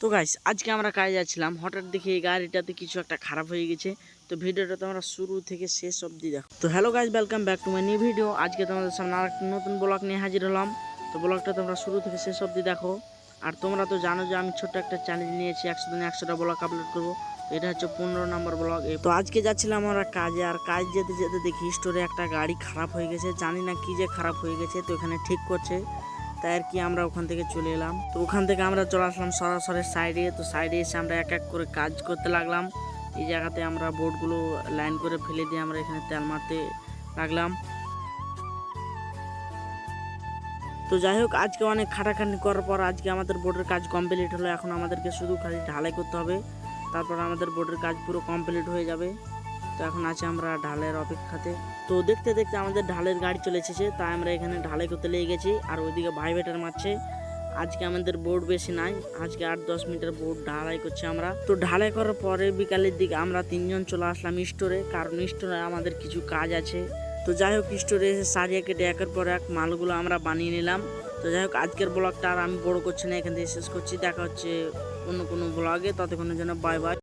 তো গাইস আজকে আমরা কাজে যাচ্ছিলাম, হঠাৎ দেখি এই গাড়িটাতে কিছু একটা খারাপ হয়ে গেছে। তো ভিডিওটা তোমরা শুরু থেকে শেষ অবধি দেখো। তো hello guys, welcome back to my new video. আজকে তোমাদের সামনে আরেকটা নতুন ব্লগ নিয়ে হাজির হলাম। তো ব্লগটা তোমরা শুরু থেকে শেষ অবধি দেখো। আর তোমরা তো জানো যে আমি ছোট্ট একটা চ্যালেঞ্জ নিয়েছি, 100 দিনে 100টা ব্লগ আপলোড করবো। তো এটা হচ্ছে 15 নম্বর ব্লগ। তো আজকে যাচ্ছিলাম আমরা কাজে, আর কাজ যেতে যেতে দেখি স্টোরে একটা গাড়ি খারাপ হয়ে গেছে। জানি না কি যে খারাপ হয়ে গেছে, তো এখানে ঠিক করছে। তাই আর কি আমরা ওখান থেকে চলে এলাম। তো ওখান থেকে আমরা চলে আসলাম সরাসরি সাইডে। তো সাইডে এসে আমরা এক এক করে কাজ করতে লাগলাম। এই জায়গাতে আমরা বোর্ডগুলো লাইন করে ফেলে দিয়ে আমরা এখানে তেল মারতে লাগলাম। তো যাই হোক, আজকে অনেক খাটাখাটনি করার পর আজকে আমাদের বোর্ডের কাজ কমপ্লিট হলো। এখন আমাদেরকে শুধু খালি ঢালাই করতে হবে, তারপর আমাদের বোর্ডের কাজ পুরো কমপ্লিট হয়ে যাবে। তো এখন আছে আমরা ঢালের অপেক্ষাতে। তো দেখতে দেখতে আমাদের ঢালের গাড়ি চলে এসেছে, তাই আমরা এখানে ঢালাই করতে লেগে গেছি। আর ওইদিকে ভাই বেটার মারছে। আজকে আমাদের বোর্ড বেশি নাই, আজকে 8-10 মিটার বোর্ড ঢালাই করছি আমরা। তো ঢালাই করার পরে বিকালের দিকে আমরা 3জন চলে আসলাম স্টোরে, কারণ স্টোরে আমাদের কিছু কাজ আছে। তো যাই হোক, স্টোরে এসে সারিয়ে কেটে একের পর এক মালগুলো আমরা বানিয়ে নিলাম। তো যাই হোক, আজকের ব্লগটা আর আমি বড় করছি না, এখান থেকে শেষ করছি। দেখা হচ্ছে অন্য কোনো ব্লগে, ততক্ষণের জন্য বাই বাই।